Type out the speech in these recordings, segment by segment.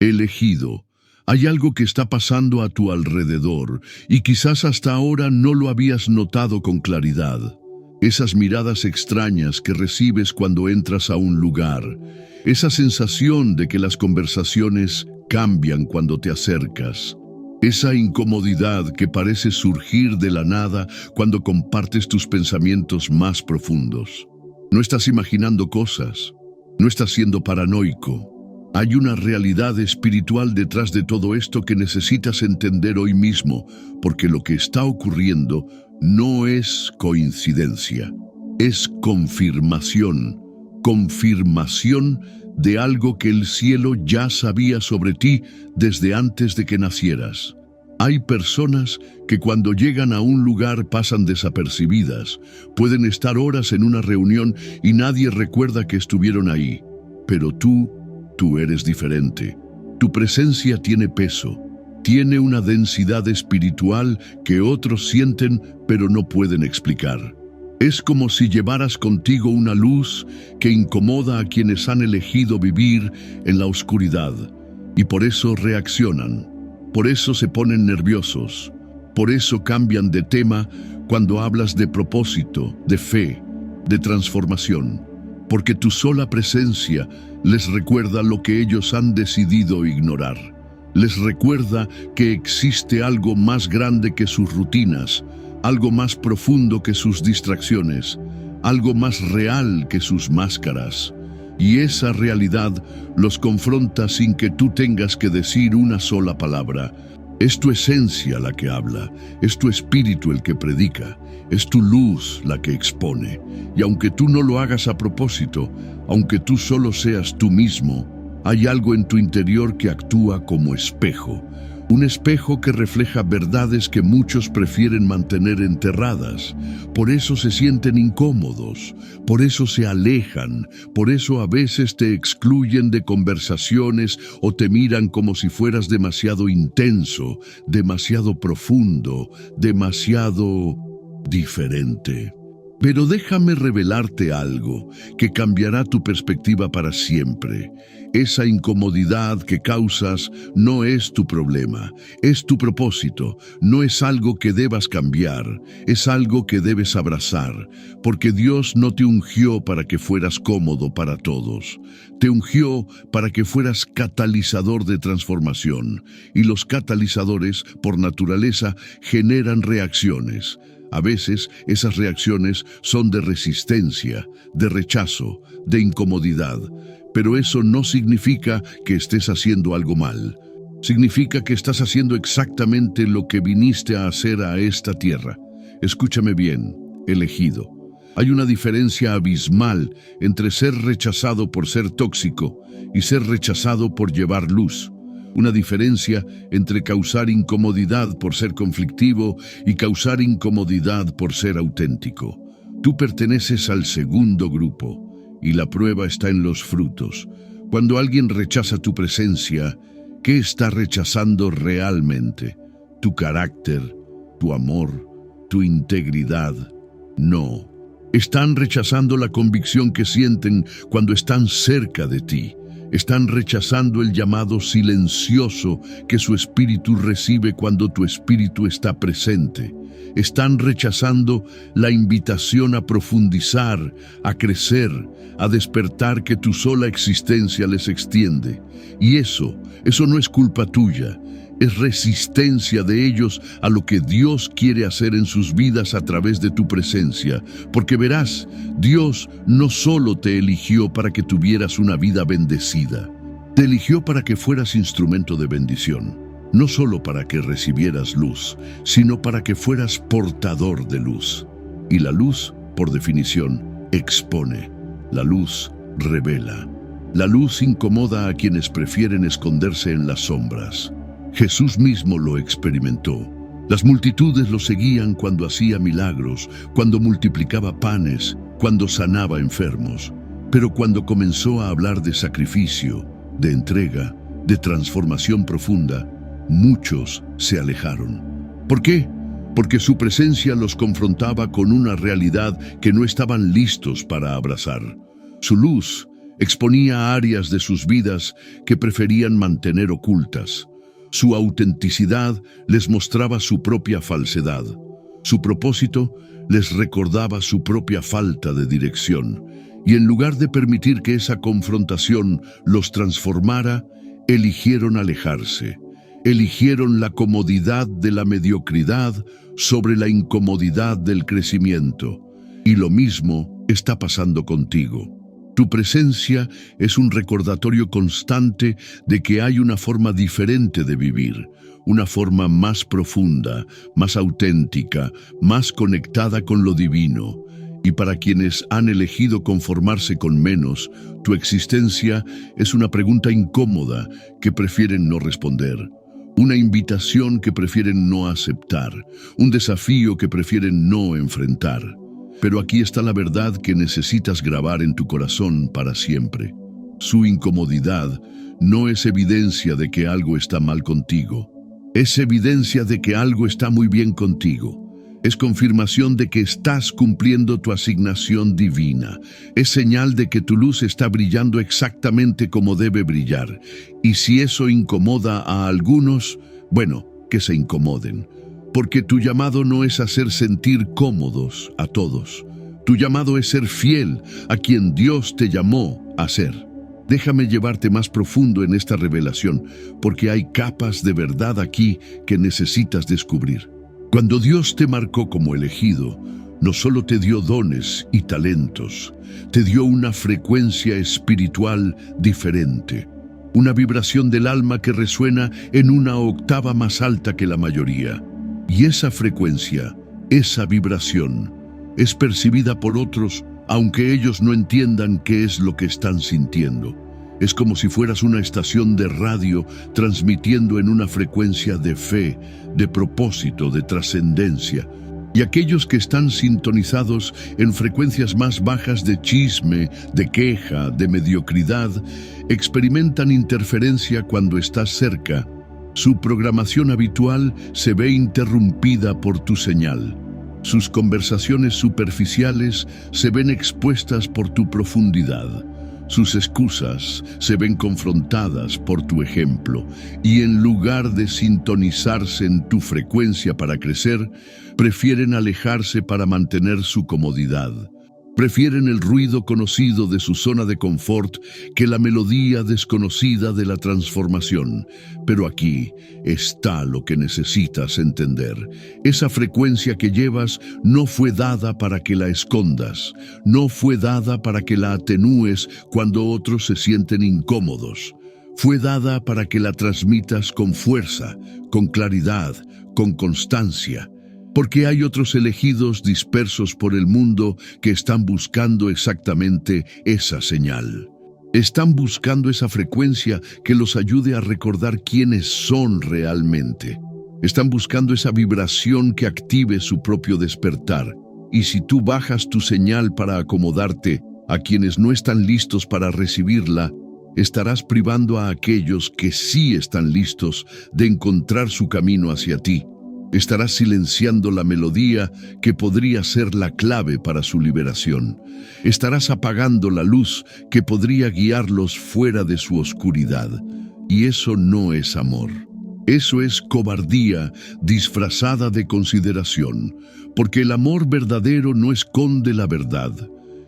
Elegido, hay algo que está pasando a tu alrededor y quizás hasta ahora no lo habías notado con claridad. Esas miradas extrañas que recibes cuando entras a un lugar, esa sensación de que las conversaciones cambian cuando te acercas, esa incomodidad que parece surgir de la nada cuando compartes tus pensamientos más profundos. No estás imaginando cosas, no estás siendo paranoico. Hay una realidad espiritual detrás de todo esto que necesitas entender hoy mismo, porque lo que está ocurriendo no es coincidencia, es confirmación, confirmación de algo que el cielo ya sabía sobre ti desde antes de que nacieras. Hay personas que cuando llegan a un lugar pasan desapercibidas, pueden estar horas en una reunión y nadie recuerda que estuvieron ahí, pero tú eres diferente. Tu presencia tiene peso, tiene una densidad espiritual que otros sienten pero no pueden explicar. Es como si llevaras contigo una luz que incomoda a quienes han elegido vivir en la oscuridad y por eso reaccionan, por eso se ponen nerviosos, por eso cambian de tema cuando hablas de propósito, de fe, de transformación, porque tu sola presencia les recuerda lo que ellos han decidido ignorar. Les recuerda que existe algo más grande que sus rutinas, algo más profundo que sus distracciones, algo más real que sus máscaras. Y esa realidad los confronta sin que tú tengas que decir una sola palabra. Es tu esencia la que habla, es tu espíritu el que predica, es tu luz la que expone. Y aunque tú no lo hagas a propósito, aunque tú solo seas tú mismo, hay algo en tu interior que actúa como espejo. Un espejo que refleja verdades que muchos prefieren mantener enterradas. Por eso se sienten incómodos, por eso se alejan, por eso a veces te excluyen de conversaciones o te miran como si fueras demasiado intenso, demasiado profundo, demasiado diferente. Pero déjame revelarte algo que cambiará tu perspectiva para siempre. Esa incomodidad que causas no es tu problema, es tu propósito. No es algo que debas cambiar, es algo que debes abrazar, porque Dios no te ungió para que fueras cómodo para todos. Te ungió para que fueras catalizador de transformación, y los catalizadores, por naturaleza, generan reacciones. A veces esas reacciones son de resistencia, de rechazo, de incomodidad, pero eso no significa que estés haciendo algo mal. Significa que estás haciendo exactamente lo que viniste a hacer a esta tierra. Escúchame bien, elegido. Hay una diferencia abismal entre ser rechazado por ser tóxico y ser rechazado por llevar luz. Una diferencia entre causar incomodidad por ser conflictivo y causar incomodidad por ser auténtico. Tú perteneces al segundo grupo y la prueba está en los frutos. Cuando alguien rechaza tu presencia, ¿qué está rechazando realmente? ¿Tu carácter, tu amor, tu integridad? No. Están rechazando la convicción que sienten cuando están cerca de ti. Están rechazando el llamado silencioso que su espíritu recibe cuando tu espíritu está presente. Están rechazando la invitación a profundizar, a crecer, a despertar que tu sola existencia les extiende. Y eso no es culpa tuya. Es resistencia de ellos a lo que Dios quiere hacer en sus vidas a través de tu presencia. Porque verás, Dios no solo te eligió para que tuvieras una vida bendecida, te eligió para que fueras instrumento de bendición. No solo para que recibieras luz, sino para que fueras portador de luz. Y la luz, por definición, expone. La luz revela. La luz incomoda a quienes prefieren esconderse en las sombras. Jesús mismo lo experimentó. Las multitudes lo seguían cuando hacía milagros, cuando multiplicaba panes, cuando sanaba enfermos. Pero cuando comenzó a hablar de sacrificio, de entrega, de transformación profunda, muchos se alejaron. ¿Por qué? Porque su presencia los confrontaba con una realidad que no estaban listos para abrazar. Su luz Exponía áreas de sus vidas que preferían mantener ocultas. Su autenticidad les mostraba su propia falsedad. Su propósito les recordaba su propia falta de dirección. Y en lugar de permitir que esa confrontación los transformara, eligieron alejarse. Eligieron la comodidad de la mediocridad sobre la incomodidad del crecimiento. Y lo mismo está pasando contigo. Tu presencia es un recordatorio constante de que hay una forma diferente de vivir, una forma más profunda, más auténtica, más conectada con lo divino. Y para quienes han elegido conformarse con menos, tu existencia es una pregunta incómoda que prefieren no responder, una invitación que prefieren no aceptar, un desafío que prefieren no enfrentar. Pero aquí está la verdad que necesitas grabar en tu corazón para siempre. Su incomodidad no es evidencia de que algo está mal contigo. Es evidencia de que algo está muy bien contigo. Es confirmación de que estás cumpliendo tu asignación divina. Es señal de que tu luz está brillando exactamente como debe brillar. Y si eso incomoda a algunos, bueno, que se incomoden. Porque tu llamado no es hacer sentir cómodos a todos. Tu llamado es ser fiel a quien Dios te llamó a ser. Déjame llevarte más profundo en esta revelación, porque hay capas de verdad aquí que necesitas descubrir. Cuando Dios te marcó como elegido, no solo te dio dones y talentos, te dio una frecuencia espiritual diferente. Una vibración del alma que resuena en una octava más alta que la mayoría. Y esa frecuencia, esa vibración, es percibida por otros, aunque ellos no entiendan qué es lo que están sintiendo. Es como si fueras una estación de radio transmitiendo en una frecuencia de fe, de propósito, de trascendencia. Y aquellos que están sintonizados en frecuencias más bajas de chisme, de queja, de mediocridad, experimentan interferencia cuando estás cerca. Su programación habitual se ve interrumpida por tu señal. Sus conversaciones superficiales se ven expuestas por tu profundidad. Sus excusas se ven confrontadas por tu ejemplo. Y en lugar de sintonizarse en tu frecuencia para crecer, prefieren alejarse para mantener su comodidad. Prefieren el ruido conocido de su zona de confort que la melodía desconocida de la transformación. Pero aquí está lo que necesitas entender. Esa frecuencia que llevas no fue dada para que la escondas, no fue dada para que la atenúes cuando otros se sienten incómodos. Fue dada para que la transmitas con fuerza, con claridad, con constancia. Porque hay otros elegidos dispersos por el mundo que están buscando exactamente esa señal. Están buscando esa frecuencia que los ayude a recordar quiénes son realmente. Están buscando esa vibración que active su propio despertar. Y si tú bajas tu señal para acomodarte a quienes no están listos para recibirla, estarás privando a aquellos que sí están listos de encontrar su camino hacia ti. Estarás silenciando la melodía que podría ser la clave para su liberación. Estarás apagando la luz que podría guiarlos fuera de su oscuridad. Y eso no es amor. Eso es cobardía disfrazada de consideración, porque el amor verdadero no esconde la verdad.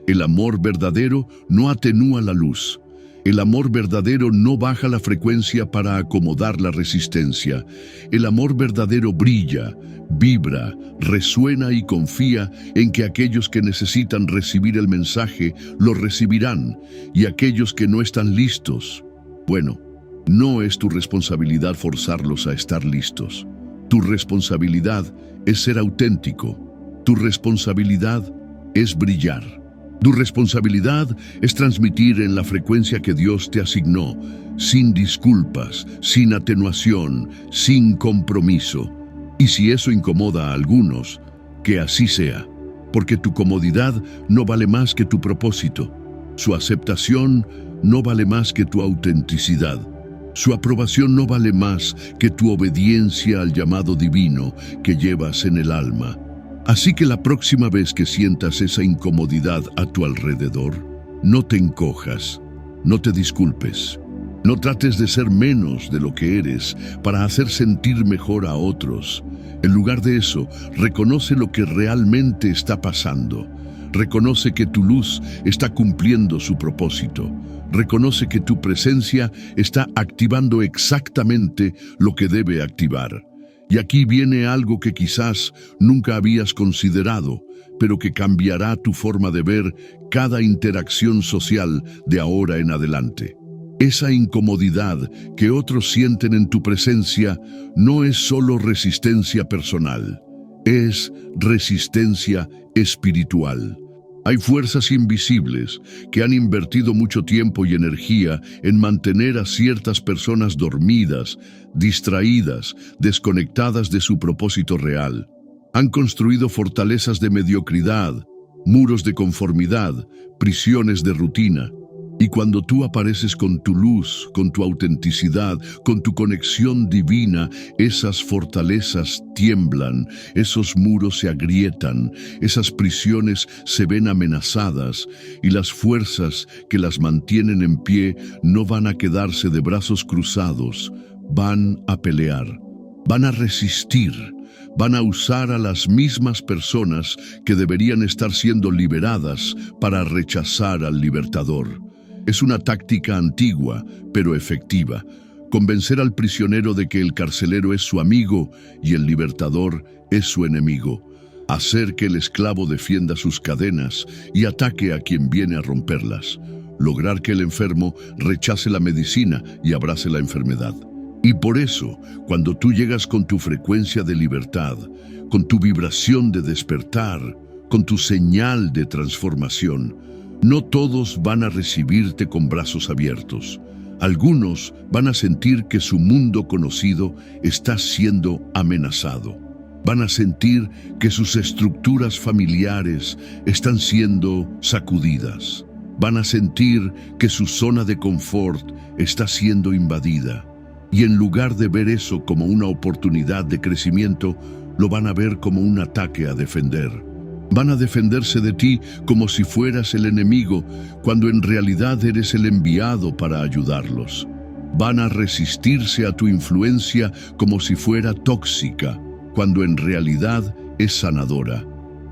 El amor verdadero no atenúa la luz. El amor verdadero no baja la frecuencia para acomodar la resistencia. El amor verdadero brilla, vibra, resuena y confía en que aquellos que necesitan recibir el mensaje lo recibirán, y aquellos que no están listos, bueno, no es tu responsabilidad forzarlos a estar listos. Tu responsabilidad es ser auténtico. Tu responsabilidad es brillar. Tu responsabilidad es transmitir en la frecuencia que Dios te asignó, sin disculpas, sin atenuación, sin compromiso. Y si eso incomoda a algunos, que así sea, porque tu comodidad no vale más que tu propósito. Su aceptación no vale más que tu autenticidad. Su aprobación no vale más que tu obediencia al llamado divino que llevas en el alma. Así que la próxima vez que sientas esa incomodidad a tu alrededor, no te encojas. No te disculpes. No trates de ser menos de lo que eres para hacer sentir mejor a otros. En lugar de eso, reconoce lo que realmente está pasando. Reconoce que tu luz está cumpliendo su propósito. Reconoce que tu presencia está activando exactamente lo que debe activar. Y aquí viene algo que quizás nunca habías considerado, pero que cambiará tu forma de ver cada interacción social de ahora en adelante. Esa incomodidad que otros sienten en tu presencia no es solo resistencia personal, es resistencia espiritual. Hay fuerzas invisibles que han invertido mucho tiempo y energía en mantener a ciertas personas dormidas, distraídas, desconectadas de su propósito real. Han construido fortalezas de mediocridad, muros de conformidad, prisiones de rutina. Y cuando tú apareces con tu luz, con tu autenticidad, con tu conexión divina, esas fortalezas tiemblan, esos muros se agrietan, esas prisiones se ven amenazadas y las fuerzas que las mantienen en pie no van a quedarse de brazos cruzados, van a pelear, van a resistir. Van a usar a las mismas personas que deberían estar siendo liberadas para rechazar al libertador. Es una táctica antigua, pero efectiva. Convencer al prisionero de que el carcelero es su amigo y el libertador es su enemigo. Hacer que el esclavo defienda sus cadenas y ataque a quien viene a romperlas. Lograr que el enfermo rechace la medicina y abrace la enfermedad. Y por eso, cuando tú llegas con tu frecuencia de libertad, con tu vibración de despertar, con tu señal de transformación, no todos van a recibirte con brazos abiertos. Algunos van a sentir que su mundo conocido está siendo amenazado. Van a sentir que sus estructuras familiares están siendo sacudidas. Van a sentir que su zona de confort está siendo invadida. Y en lugar de ver eso como una oportunidad de crecimiento, lo van a ver como un ataque a defender. Van a defenderse de ti como si fueras el enemigo, cuando en realidad eres el enviado para ayudarlos. Van a resistirse a tu influencia como si fuera tóxica, cuando en realidad es sanadora.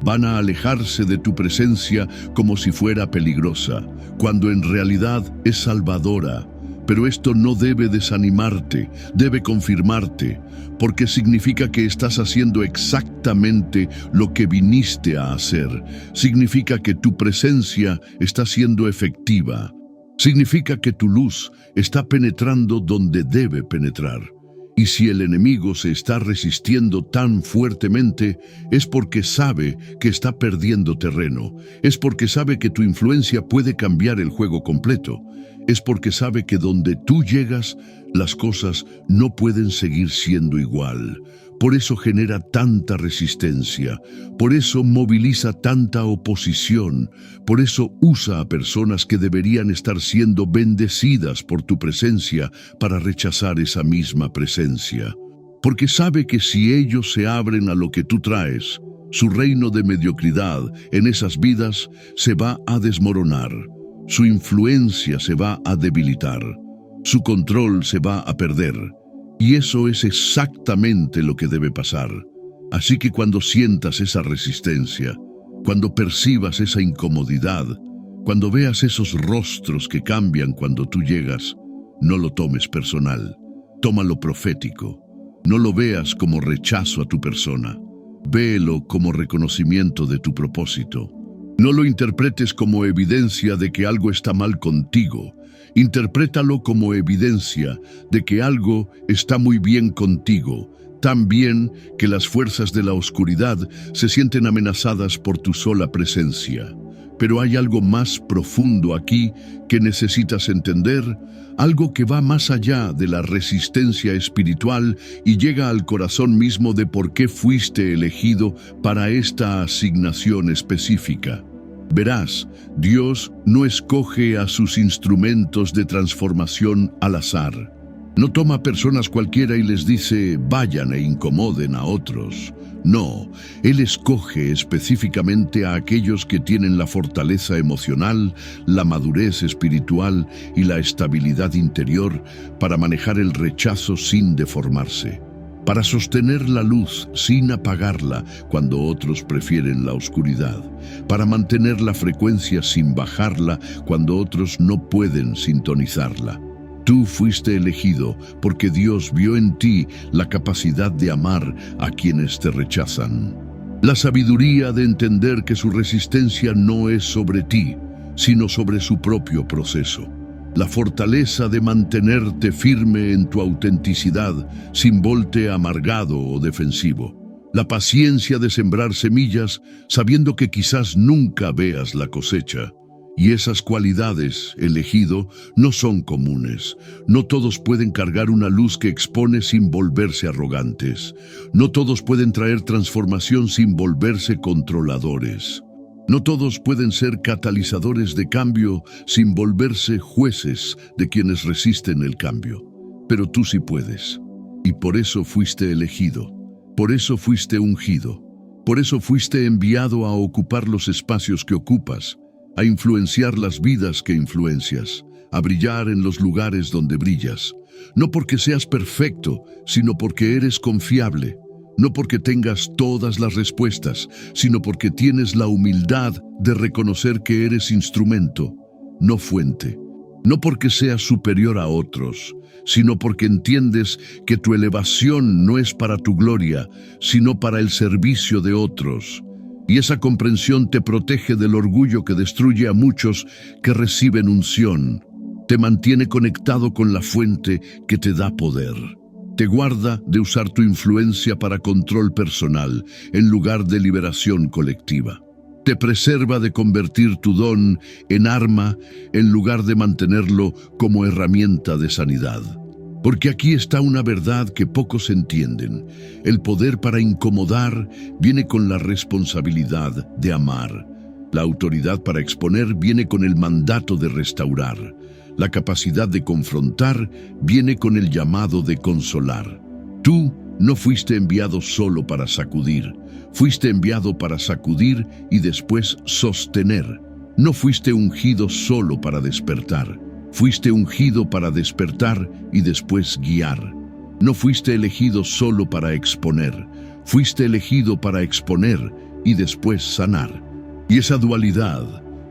Van a alejarse de tu presencia como si fuera peligrosa, cuando en realidad es salvadora. Pero esto no debe desanimarte, debe confirmarte, porque significa que estás haciendo exactamente lo que viniste a hacer. Significa que tu presencia está siendo efectiva. Significa que tu luz está penetrando donde debe penetrar. Y si el enemigo se está resistiendo tan fuertemente, es porque sabe que está perdiendo terreno. Es porque sabe que tu influencia puede cambiar el juego completo. Es porque sabe que donde tú llegas, las cosas no pueden seguir siendo igual. Por eso genera tanta resistencia, por eso moviliza tanta oposición, por eso usa a personas que deberían estar siendo bendecidas por tu presencia para rechazar esa misma presencia. Porque sabe que si ellos se abren a lo que tú traes, su reino de mediocridad en esas vidas se va a desmoronar, su influencia se va a debilitar, su control se va a perder. Y eso es exactamente lo que debe pasar. Así que cuando sientas esa resistencia, cuando percibas esa incomodidad, cuando veas esos rostros que cambian cuando tú llegas, no lo tomes personal. Tómalo profético. No lo veas como rechazo a tu persona. Véelo como reconocimiento de tu propósito. No lo interpretes como evidencia de que algo está mal contigo. Interprétalo como evidencia de que algo está muy bien contigo, tan bien que las fuerzas de la oscuridad se sienten amenazadas por tu sola presencia. Pero hay algo más profundo aquí que necesitas entender, algo que va más allá de la resistencia espiritual y llega al corazón mismo de por qué fuiste elegido para esta asignación específica. Verás, Dios no escoge a sus instrumentos de transformación al azar. No toma personas cualquiera y les dice, vayan e incomoden a otros. No, Él escoge específicamente a aquellos que tienen la fortaleza emocional, la madurez espiritual y la estabilidad interior para manejar el rechazo sin deformarse, para sostener la luz sin apagarla cuando otros prefieren la oscuridad, para mantener la frecuencia sin bajarla cuando otros no pueden sintonizarla. Tú fuiste elegido porque Dios vio en ti la capacidad de amar a quienes te rechazan. La sabiduría de entender que su resistencia no es sobre ti, sino sobre su propio proceso. La fortaleza de mantenerte firme en tu autenticidad sin volte amargado o defensivo. La paciencia de sembrar semillas sabiendo que quizás nunca veas la cosecha. Y esas cualidades, elegido, no son comunes. No todos pueden cargar una luz que expone sin volverse arrogantes. No todos pueden traer transformación sin volverse controladores. No todos pueden ser catalizadores de cambio sin volverse jueces de quienes resisten el cambio. Pero tú sí puedes. Y por eso fuiste elegido. Por eso fuiste ungido. Por eso fuiste enviado a ocupar los espacios que ocupas, a influenciar las vidas que influencias, a brillar en los lugares donde brillas. No porque seas perfecto, sino porque eres confiable. No porque tengas todas las respuestas, sino porque tienes la humildad de reconocer que eres instrumento, no fuente. No porque seas superior a otros, sino porque entiendes que tu elevación no es para tu gloria, sino para el servicio de otros. Y esa comprensión te protege del orgullo que destruye a muchos que reciben unción. Te mantiene conectado con la fuente que te da poder. Te guarda de usar tu influencia para control personal en lugar de liberación colectiva. Te preserva de convertir tu don en arma en lugar de mantenerlo como herramienta de sanidad. Porque aquí está una verdad que pocos entienden. El poder para incomodar viene con la responsabilidad de amar. La autoridad para exponer viene con el mandato de restaurar. La capacidad de confrontar viene con el llamado de consolar. Tú no fuiste enviado solo para sacudir. Fuiste enviado para sacudir y después sostener. No fuiste ungido solo para despertar. Fuiste ungido para despertar y después guiar. No fuiste elegido solo para exponer. Fuiste elegido para exponer y después sanar. Y esa dualidad,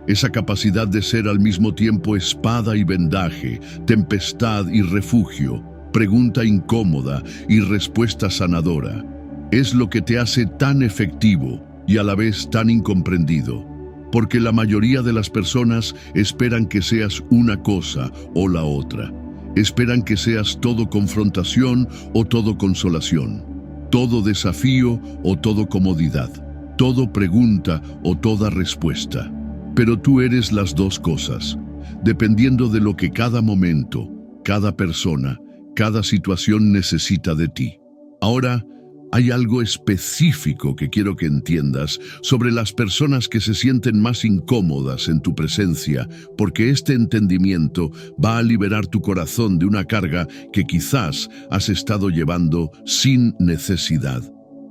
esa capacidad de ser al mismo tiempo espada y vendaje, tempestad y refugio, pregunta incómoda y respuesta sanadora, es lo que te hace tan efectivo y a la vez tan incomprendido. Porque la mayoría de las personas esperan que seas una cosa o la otra. Esperan que seas todo confrontación o todo consolación, todo desafío o todo comodidad, todo pregunta o toda respuesta. Pero tú eres las dos cosas, dependiendo de lo que cada momento, cada persona, cada situación necesita de ti. Ahora, hay algo específico que quiero que entiendas sobre las personas que se sienten más incómodas en tu presencia, porque este entendimiento va a liberar tu corazón de una carga que quizás has estado llevando sin necesidad.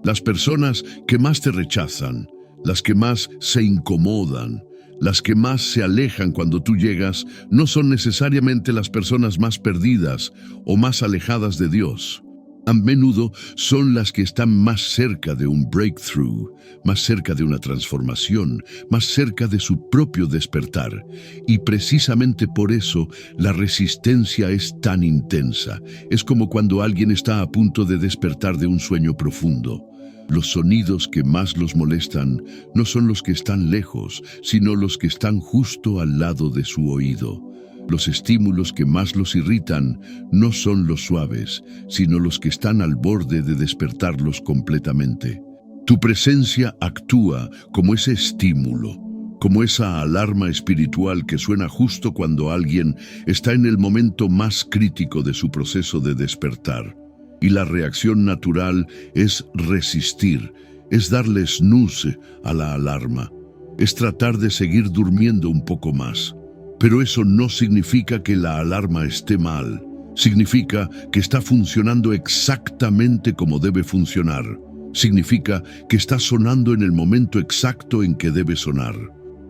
Las personas que más te rechazan, las que más se incomodan, las que más se alejan cuando tú llegas, no son necesariamente las personas más perdidas o más alejadas de Dios. A menudo son las que están más cerca de un breakthrough, más cerca de una transformación, más cerca de su propio despertar. Y precisamente por eso la resistencia es tan intensa. Es como cuando alguien está a punto de despertar de un sueño profundo. Los sonidos que más los molestan no son los que están lejos, sino los que están justo al lado de su oído. Los estímulos que más los irritan no son los suaves, sino los que están al borde de despertarlos completamente. Tu presencia actúa como ese estímulo, como esa alarma espiritual que suena justo cuando alguien está en el momento más crítico de su proceso de despertar. Y la reacción natural es resistir, es darle snooze a la alarma, es tratar de seguir durmiendo un poco más. Pero eso no significa que la alarma esté mal, Significa que está funcionando exactamente como debe funcionar. Significa que está sonando en el momento exacto en que debe sonar.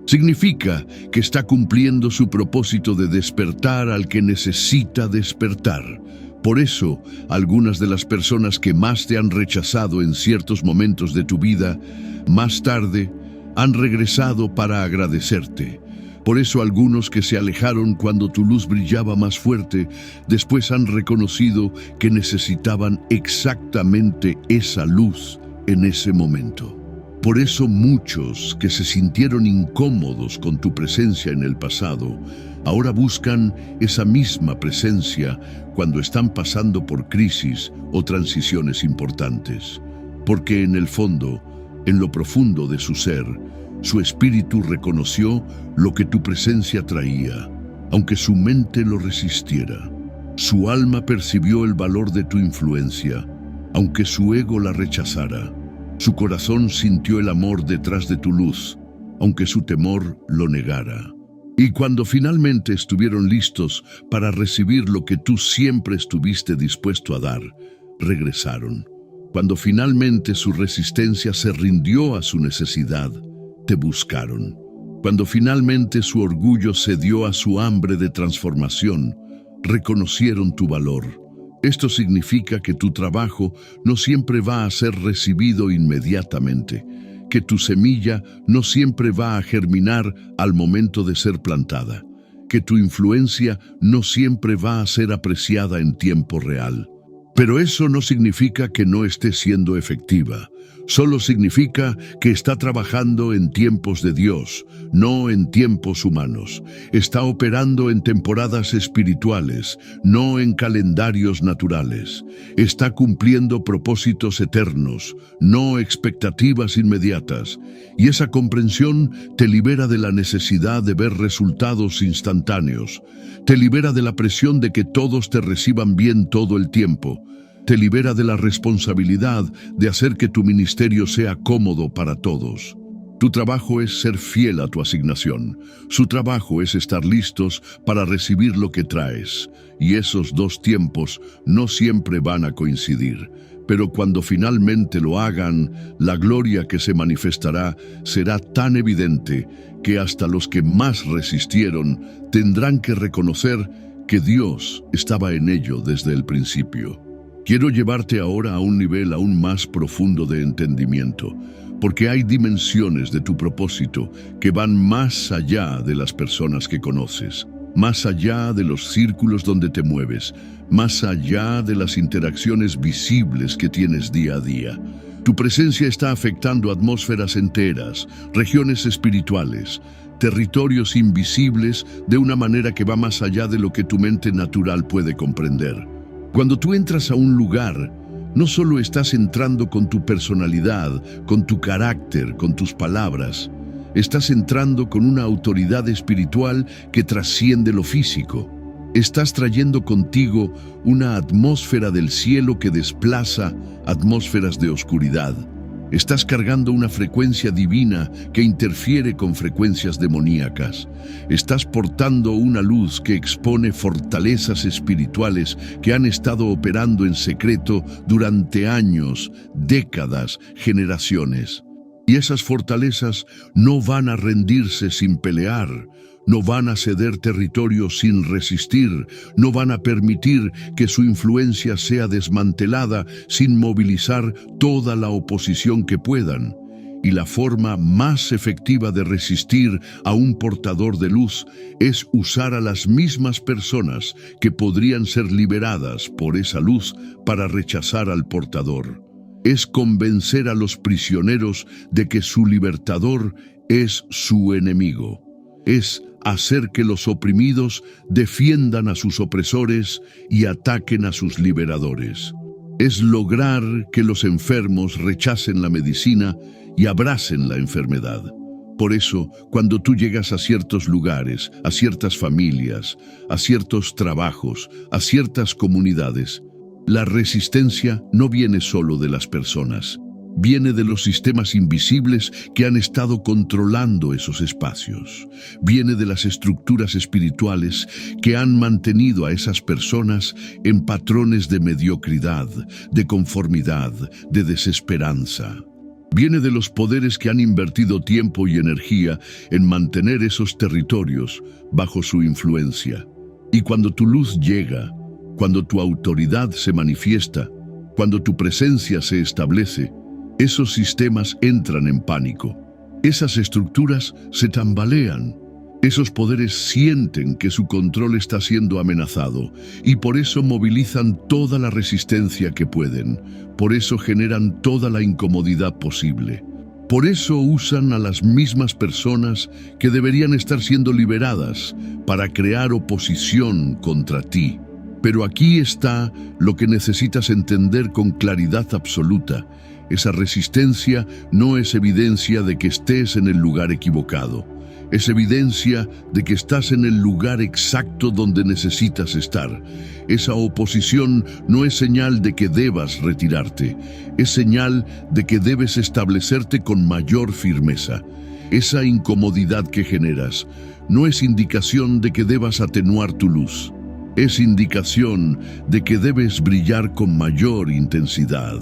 Significa que está cumpliendo su propósito de despertar al que necesita despertar. Por eso, algunas de las personas que más te han rechazado en ciertos momentos de tu vida, más tarde, han regresado para agradecerte. Por eso algunos que se alejaron cuando tu luz brillaba más fuerte, después han reconocido que necesitaban exactamente esa luz en ese momento. Por eso muchos que se sintieron incómodos con tu presencia en el pasado, ahora buscan esa misma presencia cuando están pasando por crisis o transiciones importantes. Porque en el fondo, en lo profundo de su ser, su espíritu reconoció lo que tu presencia traía, aunque su mente lo resistiera. Su alma percibió el valor de tu influencia, aunque su ego la rechazara. Su corazón sintió el amor detrás de tu luz, aunque su temor lo negara. Y cuando finalmente estuvieron listos para recibir lo que tú siempre estuviste dispuesto a dar, regresaron. Cuando finalmente su resistencia se rindió a su necesidad, te buscaron. Cuando finalmente su orgullo cedió a su hambre de transformación, reconocieron tu valor. Esto significa que tu trabajo no siempre va a ser recibido inmediatamente, que tu semilla no siempre va a germinar al momento de ser plantada, que tu influencia no siempre va a ser apreciada en tiempo real. Pero eso no significa que no esté siendo efectiva. Solo significa que está trabajando en tiempos de Dios, no en tiempos humanos. Está operando en temporadas espirituales, no en calendarios naturales. Está cumpliendo propósitos eternos, no expectativas inmediatas. Y esa comprensión te libera de la necesidad de ver resultados instantáneos. Te libera de la presión de que todos te reciban bien todo el tiempo. Te libera de la responsabilidad de hacer que tu ministerio sea cómodo para todos. Tu trabajo es ser fiel a tu asignación. Su trabajo es estar listos para recibir lo que traes. Y esos dos tiempos no siempre van a coincidir. Pero cuando finalmente lo hagan, la gloria que se manifestará será tan evidente que hasta los que más resistieron tendrán que reconocer que Dios estaba en ello desde el principio. Quiero llevarte ahora a un nivel aún más profundo de entendimiento, porque hay dimensiones de tu propósito que van más allá de las personas que conoces, más allá de los círculos donde te mueves, más allá de las interacciones visibles que tienes día a día. Tu presencia está afectando atmósferas enteras, regiones espirituales, territorios invisibles de una manera que va más allá de lo que tu mente natural puede comprender. Cuando tú entras a un lugar, no solo estás entrando con tu personalidad, con tu carácter, con tus palabras, estás entrando con una autoridad espiritual que trasciende lo físico. Estás trayendo contigo una atmósfera del cielo que desplaza atmósferas de oscuridad. Estás cargando una frecuencia divina que interfiere con frecuencias demoníacas. Estás portando una luz que expone fortalezas espirituales que han estado operando en secreto durante años, décadas, generaciones. Y esas fortalezas no van a rendirse sin pelear. No van a ceder territorio sin resistir, no van a permitir que su influencia sea desmantelada sin movilizar toda la oposición que puedan. Y la forma más efectiva de resistir a un portador de luz es usar a las mismas personas que podrían ser liberadas por esa luz para rechazar al portador. Es convencer a los prisioneros de que su libertador es su enemigo. Es hacer que los oprimidos defiendan a sus opresores y ataquen a sus liberadores. Es lograr que los enfermos rechacen la medicina y abracen la enfermedad. Por eso, cuando tú llegas a ciertos lugares, a ciertas familias, a ciertos trabajos, a ciertas comunidades, la resistencia no viene solo de las personas, viene de los sistemas invisibles que han estado controlando esos espacios. Viene de las estructuras espirituales que han mantenido a esas personas en patrones de mediocridad, de conformidad, de desesperanza. Viene de los poderes que han invertido tiempo y energía en mantener esos territorios bajo su influencia. Y cuando tu luz llega, cuando tu autoridad se manifiesta, cuando tu presencia se establece, esos sistemas entran en pánico. Esas estructuras se tambalean. Esos poderes sienten que su control está siendo amenazado y por eso movilizan toda la resistencia que pueden. Por eso generan toda la incomodidad posible. Por eso usan a las mismas personas que deberían estar siendo liberadas para crear oposición contra ti. Pero aquí está lo que necesitas entender con claridad absoluta. Esa resistencia no es evidencia de que estés en el lugar equivocado. Es evidencia de que estás en el lugar exacto donde necesitas estar. Esa oposición no es señal de que debas retirarte. Es señal de que debes establecerte con mayor firmeza. Esa incomodidad que generas no es indicación de que debas atenuar tu luz. Es indicación de que debes brillar con mayor intensidad,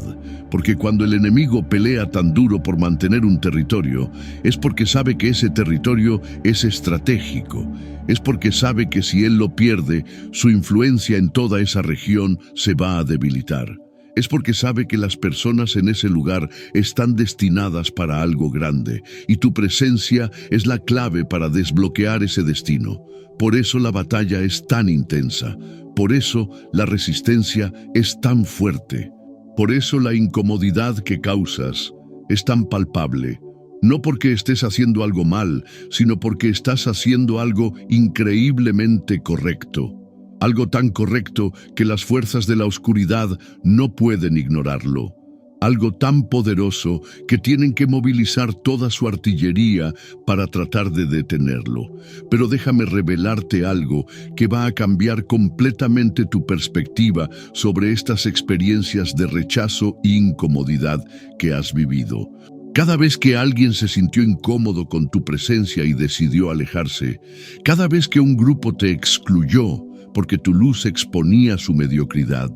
porque cuando el enemigo pelea tan duro por mantener un territorio, es porque sabe que ese territorio es estratégico, es porque sabe que si él lo pierde, su influencia en toda esa región se va a debilitar. Es porque sabe que las personas en ese lugar están destinadas para algo grande, y tu presencia es la clave para desbloquear ese destino. Por eso la batalla es tan intensa, por eso la resistencia es tan fuerte, por eso la incomodidad que causas es tan palpable, no porque estés haciendo algo mal, sino porque estás haciendo algo increíblemente correcto. Algo tan correcto que las fuerzas de la oscuridad no pueden ignorarlo. Algo tan poderoso que tienen que movilizar toda su artillería para tratar de detenerlo. Pero déjame revelarte algo que va a cambiar completamente tu perspectiva sobre estas experiencias de rechazo e incomodidad que has vivido. Cada vez que alguien se sintió incómodo con tu presencia y decidió alejarse, cada vez que un grupo te excluyó porque tu luz exponía su mediocridad,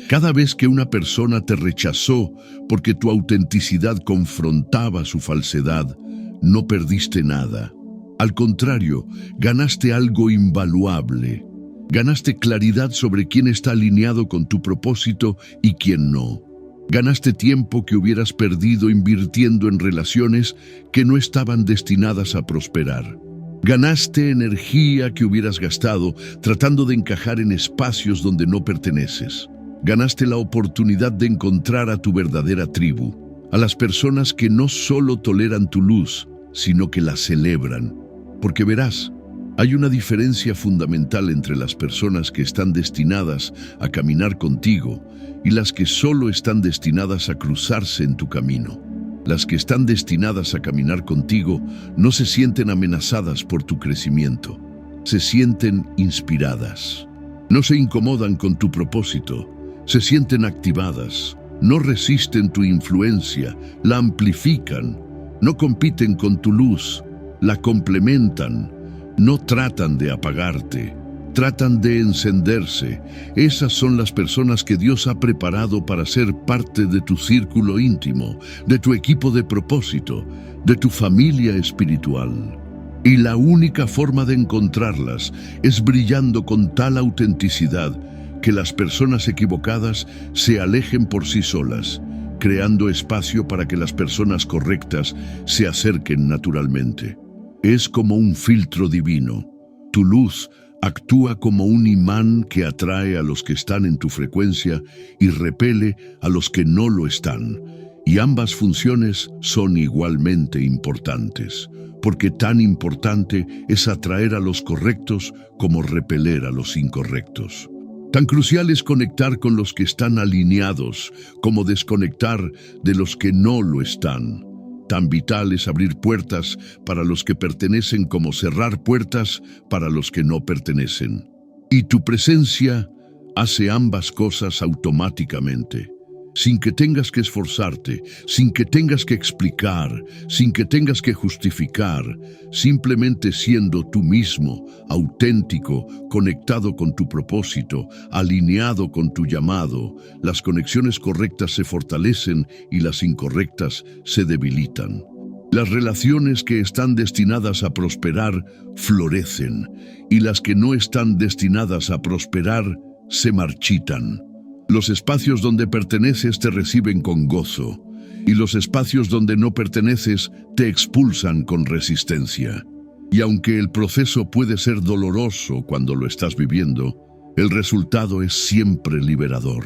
cada vez que una persona te rechazó porque tu autenticidad confrontaba su falsedad, no perdiste nada. Al contrario, ganaste algo invaluable. Ganaste claridad sobre quién está alineado con tu propósito y quién no. Ganaste tiempo que hubieras perdido invirtiendo en relaciones que no estaban destinadas a prosperar. Ganaste energía que hubieras gastado tratando de encajar en espacios donde no perteneces. Ganaste la oportunidad de encontrar a tu verdadera tribu, a las personas que no solo toleran tu luz, sino que la celebran. Porque verás, hay una diferencia fundamental entre las personas que están destinadas a caminar contigo y las que solo están destinadas a cruzarse en tu camino. Las que están destinadas a caminar contigo no se sienten amenazadas por tu crecimiento, se sienten inspiradas. No se incomodan con tu propósito, se sienten activadas, no resisten tu influencia, la amplifican, no compiten con tu luz, la complementan, no tratan de apagarte, tratan de encenderse. Esas son las personas que Dios ha preparado para ser parte de tu círculo íntimo, de tu equipo de propósito, de tu familia espiritual. Y la única forma de encontrarlas es brillando con tal autenticidad que las personas equivocadas se alejen por sí solas, creando espacio para que las personas correctas se acerquen naturalmente. Es como un filtro divino. Tu luz actúa como un imán que atrae a los que están en tu frecuencia y repele a los que no lo están. Y ambas funciones son igualmente importantes, porque tan importante es atraer a los correctos como repeler a los incorrectos. Tan crucial es conectar con los que están alineados como desconectar de los que no lo están. Tan vital es abrir puertas para los que pertenecen como cerrar puertas para los que no pertenecen. Y tu presencia hace ambas cosas automáticamente. sin que tengas que esforzarte, sin que tengas que explicar, sin que tengas que justificar, simplemente siendo tú mismo, auténtico, conectado con tu propósito, alineado con tu llamado. Las conexiones correctas se fortalecen y las incorrectas se debilitan. Las relaciones que están destinadas a prosperar florecen, y las que no están destinadas a prosperar se marchitan. Los espacios donde perteneces te reciben con gozo, y los espacios donde no perteneces te expulsan con resistencia. Y aunque el proceso puede ser doloroso cuando lo estás viviendo, el resultado es siempre liberador,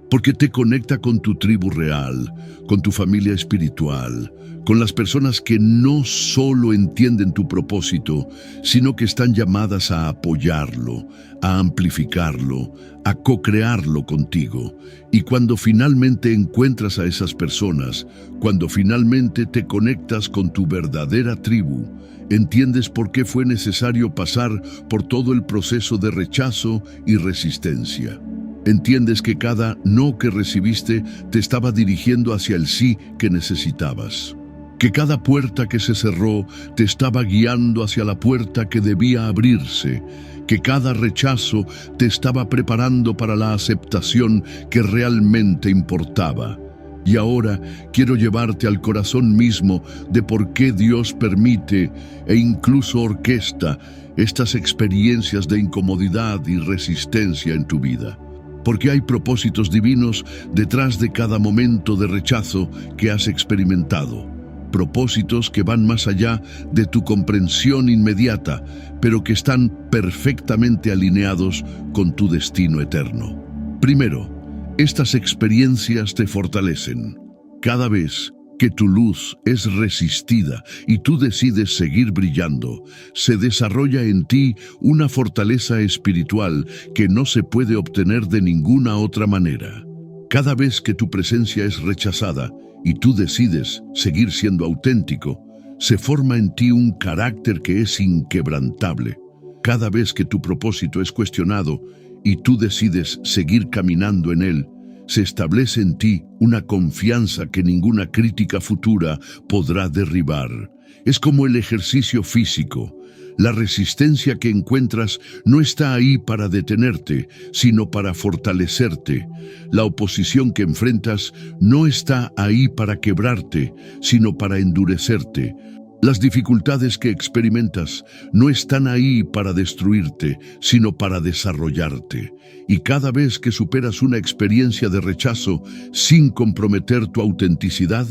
porque te conecta con tu tribu real, con tu familia espiritual, con las personas que no solo entienden tu propósito, sino que están llamadas a apoyarlo, a amplificarlo, a co-crearlo contigo. Y cuando finalmente encuentras a esas personas, cuando finalmente te conectas con tu verdadera tribu, entiendes por qué fue necesario pasar por todo el proceso de rechazo y resistencia. Entiendes que cada no que recibiste te estaba dirigiendo hacia el sí que necesitabas. Que cada puerta que se cerró te estaba guiando hacia la puerta que debía abrirse. Que cada rechazo te estaba preparando para la aceptación que realmente importaba. Y ahora quiero llevarte al corazón mismo de por qué Dios permite e incluso orquesta estas experiencias de incomodidad y resistencia en tu vida. Porque hay propósitos divinos detrás de cada momento de rechazo que has experimentado. Propósitos que van más allá de tu comprensión inmediata, pero que están perfectamente alineados con tu destino eterno. Primero, estas experiencias te fortalecen. Cada vez que tu luz es resistida y tú decides seguir brillando, se desarrolla en ti una fortaleza espiritual que no se puede obtener de ninguna otra manera. Cada vez que tu presencia es rechazada y tú decides seguir siendo auténtico, se forma en ti un carácter que es inquebrantable. Cada vez que tu propósito es cuestionado y tú decides seguir caminando en él, se establece en ti una confianza que ninguna crítica futura podrá derribar. Es como el ejercicio físico. La resistencia que encuentras no está ahí para detenerte, sino para fortalecerte. La oposición que enfrentas no está ahí para quebrarte, sino para endurecerte. Las dificultades que experimentas no están ahí para destruirte, sino para desarrollarte. Y cada vez que superas una experiencia de rechazo sin comprometer tu autenticidad,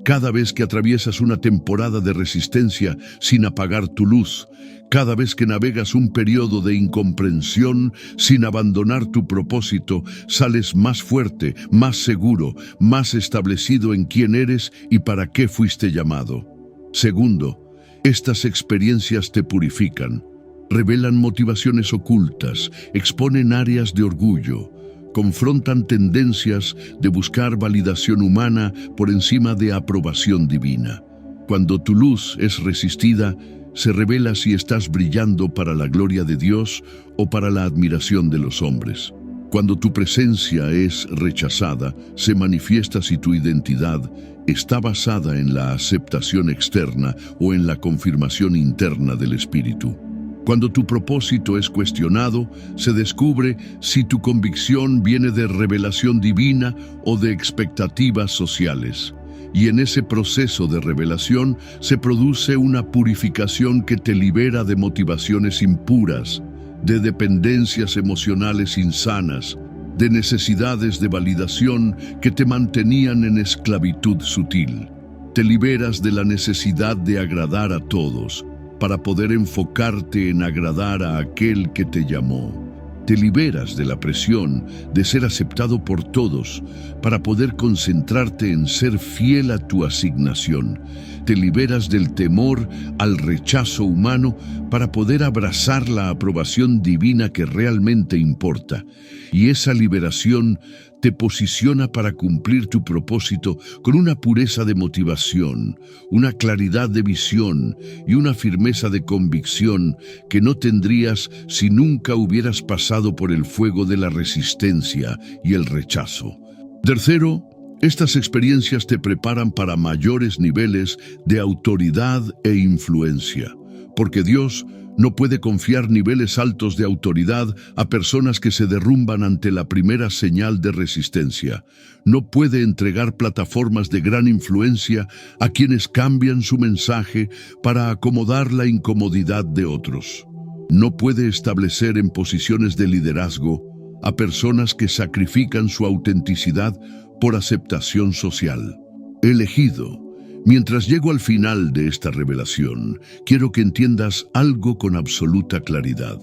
cada vez que atraviesas una temporada de resistencia sin apagar tu luz, cada vez que navegas un periodo de incomprensión sin abandonar tu propósito, sales más fuerte, más seguro, más establecido en quién eres y para qué fuiste llamado. Segundo, estas experiencias te purifican, revelan motivaciones ocultas, exponen áreas de orgullo, confrontan tendencias de buscar validación humana por encima de aprobación divina. Cuando tu luz es resistida, se revela si estás brillando para la gloria de Dios o para la admiración de los hombres. Cuando tu presencia es rechazada, se manifiesta si tu identidad está basada en la aceptación externa o en la confirmación interna del Espíritu. Cuando tu propósito es cuestionado, se descubre si tu convicción viene de revelación divina o de expectativas sociales. Y en ese proceso de revelación se produce una purificación que te libera de motivaciones impuras, de dependencias emocionales insanas, de necesidades de validación que te mantenían en esclavitud sutil. Te liberas de la necesidad de agradar a todos, para poder enfocarte en agradar a aquel que te llamó. Te liberas de la presión de ser aceptado por todos para poder concentrarte en ser fiel a tu asignación. Te liberas del temor al rechazo humano para poder abrazar la aprobación divina que realmente importa. Y esa liberación te posiciona para cumplir tu propósito con una pureza de motivación, una claridad de visión y una firmeza de convicción que no tendrías si nunca hubieras pasado por el fuego de la resistencia y el rechazo. Tercero, estas experiencias te preparan para mayores niveles de autoridad e influencia, porque Dios no puede confiar niveles altos de autoridad a personas que se derrumban ante la primera señal de resistencia. No puede entregar plataformas de gran influencia a quienes cambian su mensaje para acomodar la incomodidad de otros. No puede establecer en posiciones de liderazgo a personas que sacrifican su autenticidad por aceptación social. Elegido. Mientras llego al final de esta revelación, quiero que entiendas algo con absoluta claridad.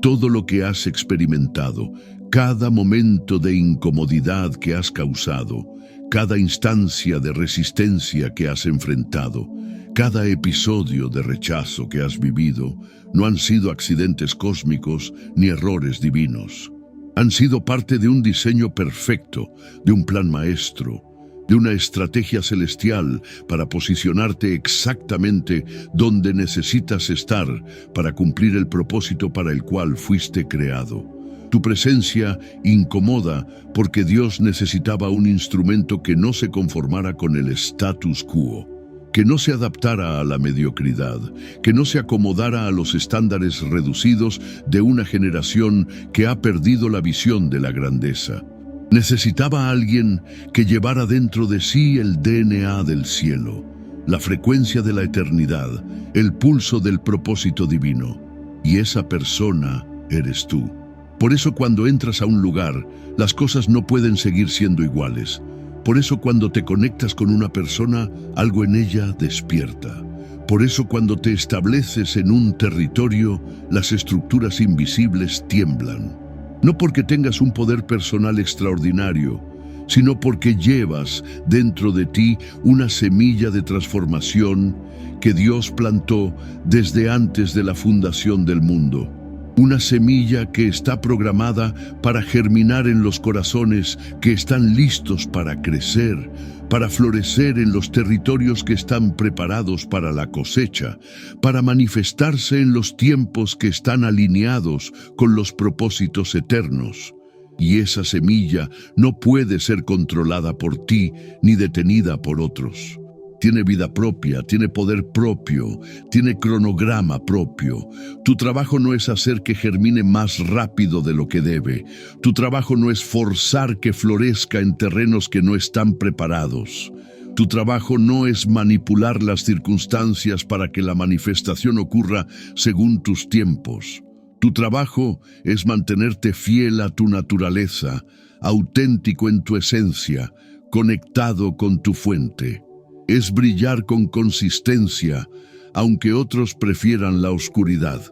Todo lo que has experimentado, cada momento de incomodidad que has causado, cada instancia de resistencia que has enfrentado, cada episodio de rechazo que has vivido, no han sido accidentes cósmicos ni errores divinos. Han sido parte de un diseño perfecto, de un plan maestro, de una estrategia celestial para posicionarte exactamente donde necesitas estar para cumplir el propósito para el cual fuiste creado. Tu presencia incomoda porque Dios necesitaba un instrumento que no se conformara con el status quo, que no se adaptara a la mediocridad, que no se acomodara a los estándares reducidos de una generación que ha perdido la visión de la grandeza. Necesitaba a alguien que llevara dentro de sí el DNA del cielo, la frecuencia de la eternidad, el pulso del propósito divino. Y esa persona eres tú. Por eso cuando entras a un lugar, las cosas no pueden seguir siendo iguales. Por eso cuando te conectas con una persona, algo en ella despierta. Por eso cuando te estableces en un territorio, las estructuras invisibles tiemblan. No porque tengas un poder personal extraordinario, sino porque llevas dentro de ti una semilla de transformación que Dios plantó desde antes de la fundación del mundo. Una semilla que está programada para germinar en los corazones que están listos para crecer, para florecer en los territorios que están preparados para la cosecha, para manifestarse en los tiempos que están alineados con los propósitos eternos. Y esa semilla no puede ser controlada por ti ni detenida por otros. Tiene vida propia, tiene poder propio, tiene cronograma propio. Tu trabajo no es hacer que germine más rápido de lo que debe. Tu trabajo no es forzar que florezca en terrenos que no están preparados. Tu trabajo no es manipular las circunstancias para que la manifestación ocurra según tus tiempos. Tu trabajo es mantenerte fiel a tu naturaleza, auténtico en tu esencia, conectado con tu fuente. Es brillar con consistencia, aunque otros prefieran la oscuridad.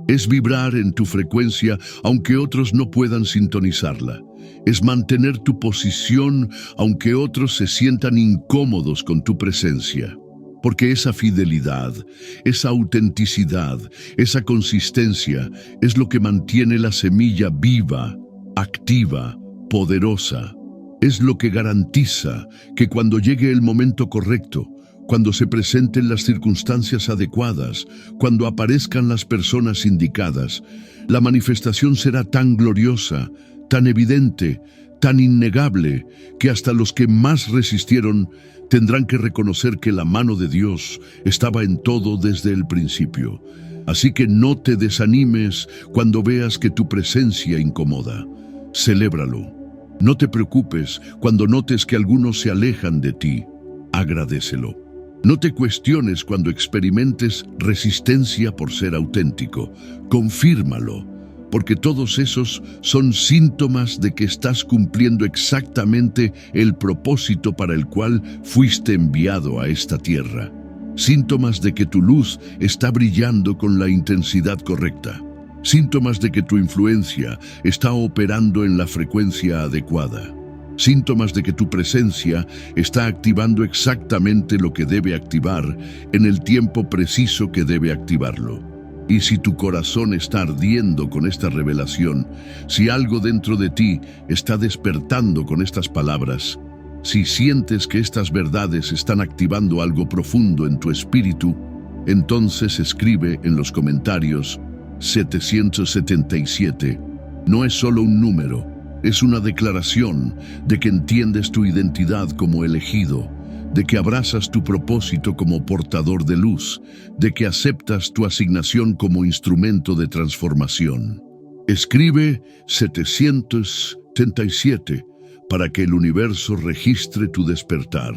Es vibrar en tu frecuencia, aunque otros no puedan sintonizarla. Es mantener tu posición, aunque otros se sientan incómodos con tu presencia. Porque esa fidelidad, esa autenticidad, esa consistencia es lo que mantiene la semilla viva, activa, poderosa. Es lo que garantiza que cuando llegue el momento correcto, cuando se presenten las circunstancias adecuadas, cuando aparezcan las personas indicadas, la manifestación será tan gloriosa, tan evidente, tan innegable, que hasta los que más resistieron tendrán que reconocer que la mano de Dios estaba en todo desde el principio. Así que no te desanimes cuando veas que tu presencia incomoda. Celébralo. No te preocupes cuando notes que algunos se alejan de ti. Agradécelo. No te cuestiones cuando experimentes resistencia por ser auténtico. Confírmalo, porque todos esos son síntomas de que estás cumpliendo exactamente el propósito para el cual fuiste enviado a esta tierra. Síntomas de que tu luz está brillando con la intensidad correcta. Síntomas de que tu influencia está operando en la frecuencia adecuada. Síntomas de que tu presencia está activando exactamente lo que debe activar en el tiempo preciso que debe activarlo. Y si tu corazón está ardiendo con esta revelación, si algo dentro de ti está despertando con estas palabras, si sientes que estas verdades están activando algo profundo en tu espíritu, entonces escribe en los comentarios 777. No es solo un número, Es una declaración de que entiendes tu identidad como elegido, de que abrazas tu propósito como portador de luz, de que aceptas tu asignación como instrumento de transformación. Escribe 777 para que el universo registre tu despertar,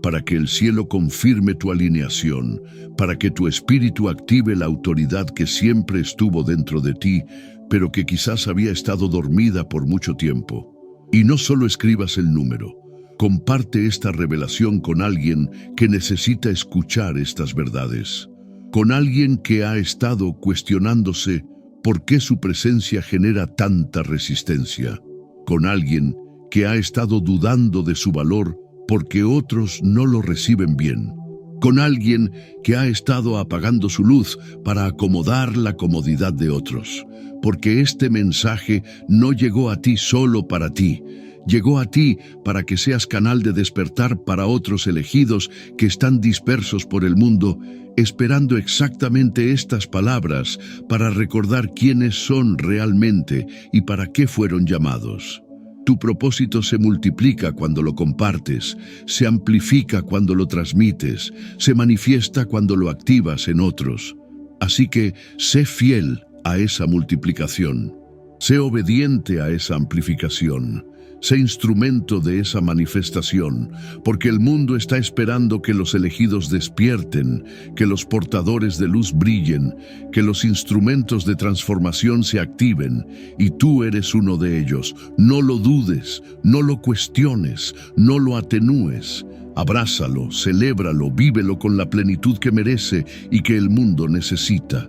para que el cielo confirme tu alineación, para que tu espíritu active la autoridad que siempre estuvo dentro de ti, pero que quizás había estado dormida por mucho tiempo. Y no solo escribas el número, comparte esta revelación con alguien que necesita escuchar estas verdades, con alguien que ha estado cuestionándose por qué su presencia genera tanta resistencia, con alguien que ha estado dudando de su valor porque otros no lo reciben bien, con alguien que ha estado apagando su luz para acomodar la comodidad de otros, porque este mensaje no llegó a ti solo para ti, llegó a ti para que seas canal de despertar para otros elegidos que están dispersos por el mundo, esperando exactamente estas palabras para recordar quiénes son realmente y para qué fueron llamados. Tu propósito se multiplica cuando lo compartes, se amplifica cuando lo transmites, se manifiesta cuando lo activas en otros. Así que sé fiel a esa multiplicación, sé obediente a esa amplificación, sé instrumento de esa manifestación, porque el mundo está esperando que los elegidos despierten, que los portadores de luz brillen, que los instrumentos de transformación se activen, y tú eres uno de ellos. No lo dudes, no lo cuestiones, no lo atenúes. Abrázalo, celébralo, vívelo con la plenitud que merece y que el mundo necesita.